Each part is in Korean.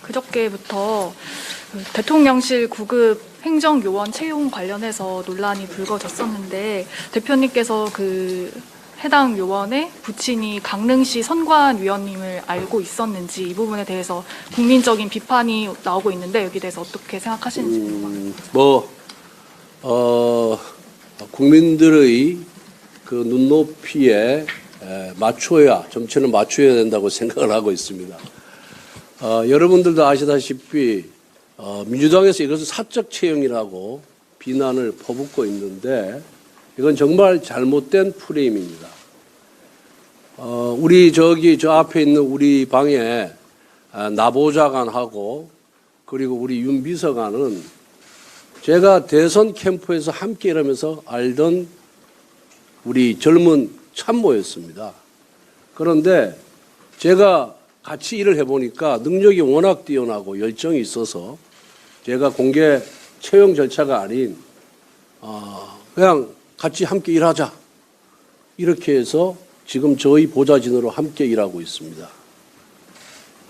그저께부터 대통령실 구급 행정요원 채용 관련해서 논란이 불거졌었는데 대표님께서 해당 요원의 부친이 강릉시 선관위원님을 알고 있었는지 이 부분에 대해서 국민적인 비판이 나오고 있는데 여기에 대해서 어떻게 생각하시는지 궁금합니다. 국민들의 그 눈높이에 맞춰야, 정치는 맞춰야 된다고 생각을 하고 있습니다. 여러분들도 아시다시피 민주당에서 이것을 사적 채용이라고 비난을 퍼붓고 있는데 이건 정말 잘못된 프레임입니다. 저 앞에 있는 우리 방에 나보좌관하고 그리고 우리 윤 비서관은 제가 대선 캠프에서 함께 일하면서 알던 우리 젊은 참모였습니다. 그런데 제가 같이 일을 해보니까 능력이 워낙 뛰어나고 열정이 있어서 제가 공개 채용 절차가 아닌 그냥 같이 함께 일하자 이렇게 해서 지금 저희 보좌진으로 함께 일하고 있습니다.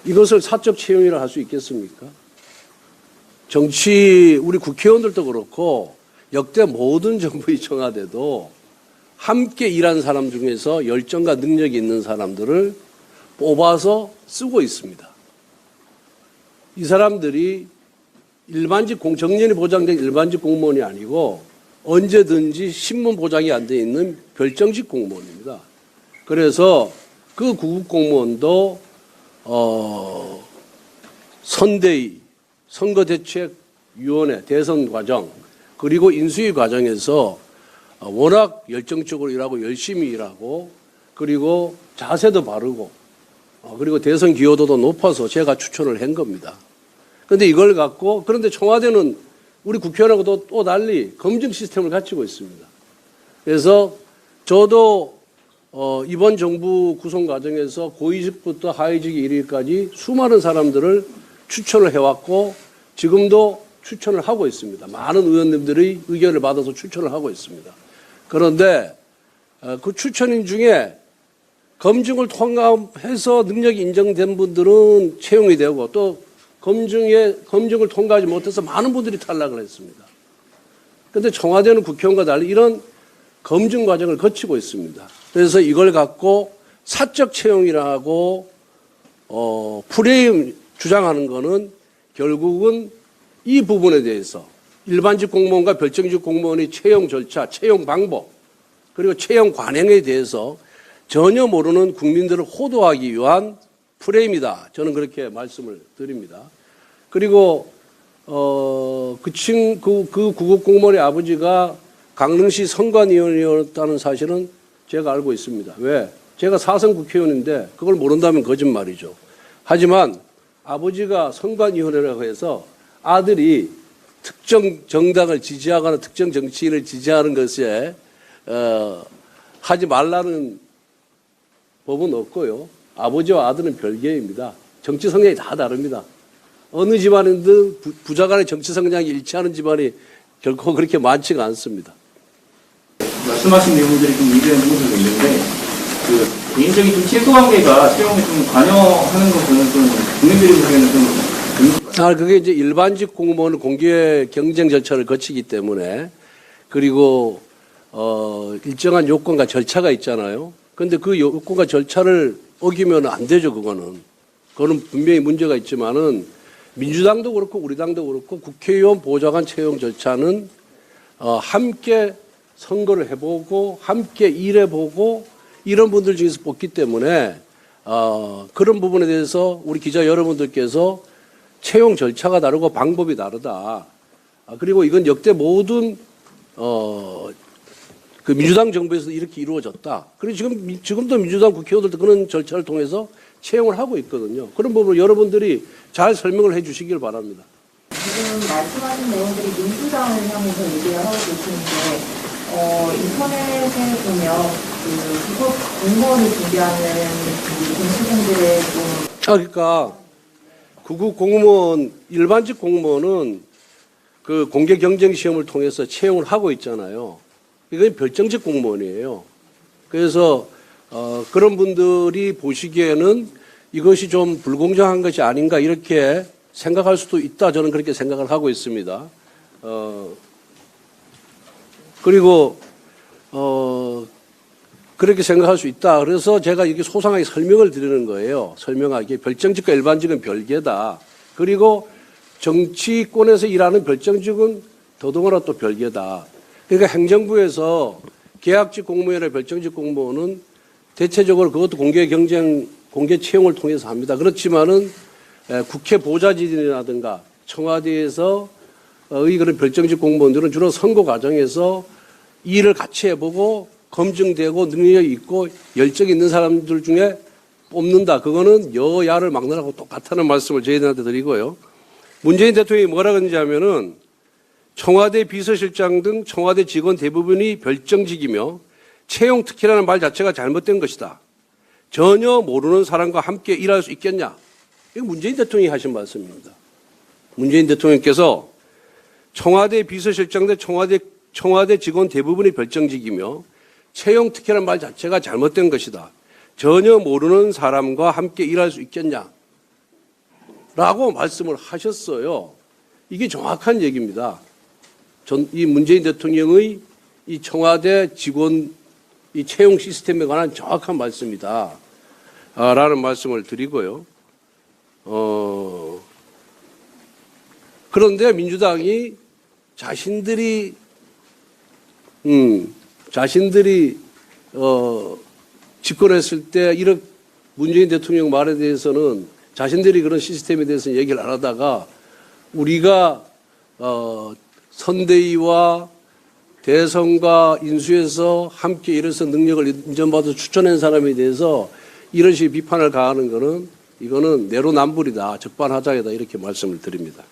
이것을 사적 채용이라 할 수 있겠습니까? 우리 국회의원들도 그렇고 역대 모든 정부의 청와대도 함께 일한 사람 중에서 열정과 능력이 있는 사람들을 뽑아서 쓰고 있습니다. 이 사람들이 정년이 보장된 일반직 공무원이 아니고 언제든지 신분 보장이 안 돼 있는 별정직 공무원입니다. 그래서 그 구급 공무원도 선대위, 선거대책위원회 대선 과정 그리고 인수위 과정에서 워낙 열정적으로 일하고 열심히 일하고 그리고 자세도 바르고 그리고 대선 기여도도 높아서 제가 추천을 한 겁니다. 그런데 이걸 갖고 그런데 청와대는 우리 국회의원하고도 또 달리 검증 시스템을 갖추고 있습니다. 그래서 저도 이번 정부 구성 과정에서 고위직부터 하위직에 이르기까지 수많은 사람들을 추천을 해왔고 지금도 추천을 하고 있습니다. 많은 의원님들의 의견을 받아서 추천을 하고 있습니다. 그런데 그 추천인 중에 검증을 통과해서 능력이 인정된 분들은 채용이 되고 또 검증을 통과하지 못해서 많은 분들이 탈락을 했습니다. 그런데 청와대는 국회의원과 달리 이런 검증 과정을 거치고 있습니다. 그래서 이걸 갖고 사적 채용이라고 프레임 주장하는 거는 결국은 이 부분에 대해서 일반직 공무원과 별정직 공무원의 채용 절차, 채용 방법, 그리고 채용 관행에 대해서 전혀 모르는 국민들을 호도하기 위한 프레임이다. 저는 그렇게 말씀을 드립니다. 그리고 그 구급 공무원의 아버지가 강릉시 선관위원이었다는 사실은 제가 알고 있습니다. 왜? 제가 4선 국회의원인데 그걸 모른다면 거짓말이죠. 하지만 아버지가 선관위원회라고 해서 아들이 특정 정당을 지지하거나 특정 정치인을 지지하는 것에 하지 말라는 법은 없고요. 아버지와 아들은 별개입니다. 정치 성향이 다 다릅니다. 어느 집안이든 부자 간의 정치 성향이 일치하는 집안이 결코 그렇게 많지가 않습니다. 말씀하신 내용들이 좀 이해되는 부분도 있는데 그 개인적인 좀 친소관계가 채용에 좀 관여하는 것은 좀 국민들이 보기에는 좀 그게 이제 일반직 공무원은 공개 경쟁 절차를 거치기 때문에 그리고 일정한 요건과 절차가 있잖아요. 그런데 그 요건과 절차를 어기면 안 되죠. 그거는 분명히 문제가 있지만은 민주당도 그렇고 우리 당도 그렇고 국회의원 보좌관 채용 절차는 함께 선거를 해보고 함께 일해보고 이런 분들 중에서 뽑기 때문에 그런 부분에 대해서 우리 기자 여러분들께서 채용 절차가 다르고 방법이 다르다. 그리고 이건 역대 모든 그 민주당 정부에서 이렇게 이루어졌다. 그리고 지금도 민주당 국회의원들도 그런 절차를 통해서 채용을 하고 있거든요. 그런 부분을 여러분들이 잘 설명을 해 주시길 바랍니다. 지금 말씀하신 내용들이 민주당을 향해서 얘기를 하고 계시는데 인터넷에 보면 그 구급 공무원이 준비하는 공시생들의 그러니까 구급 공무원, 일반직 공무원은 그 공개 경쟁 시험을 통해서 채용을 하고 있잖아요. 이건 별정직 공무원이에요. 그래서 그런 분들이 보시기에는 이것이 좀 불공정한 것이 아닌가 이렇게 생각할 수도 있다. 저는 그렇게 생각을 하고 있습니다. 그리고 그렇게 생각할 수 있다. 그래서 제가 이렇게 소상하게 설명을 드리는 거예요. 설명하게 별정직과 일반직은 별개다. 그리고 정치권에서 일하는 별정직은 더더구나 또 별개다. 그러니까 행정부에서 계약직 공무원이나 별정직 공무원은 대체적으로 그것도 공개 경쟁, 공개 채용을 통해서 합니다. 그렇지만은 국회 보좌진이라든가 청와대에서 의 그런 별정직 공무원들은 주로 선거 과정에서 일을 같이 해보고 검증되고 능력이 있고 열정이 있는 사람들 중에 뽑는다. 그거는 여야를 막론하고 똑같다는 말씀을 저희들한테 드리고요. 문재인 대통령이 뭐라 그런지 하면은 청와대 비서실장 등 청와대 직원 대부분이 별정직이며 채용 특혜라는 말 자체가 잘못된 것이다. 전혀 모르는 사람과 함께 일할 수 있겠냐? 이거 문재인 대통령이 하신 말씀입니다. 문재인 대통령께서 청와대 비서실장 등 청와대 직원 대부분이 별정직이며 채용 특혜라는 말 자체가 잘못된 것이다. 전혀 모르는 사람과 함께 일할 수 있겠냐? 라고 말씀을 하셨어요. 이게 정확한 얘기입니다. 이 문재인 대통령의 이 청와대 직원 이 채용 시스템에 관한 정확한 말씀이다. 라는 말씀을 드리고요. 그런데 민주당이 자신들이 집권했을 때 이런 문재인 대통령 말에 대해서는 자신들이 그런 시스템에 대해서는 얘기를 안 하다가 우리가 선대위와 대선과 인수해서 함께 일해서 능력을 인정받아 추천한 사람에 대해서 이런 식의 비판을 가하는 것은 이거는 내로남불이다, 적반하장이다 이렇게 말씀을 드립니다.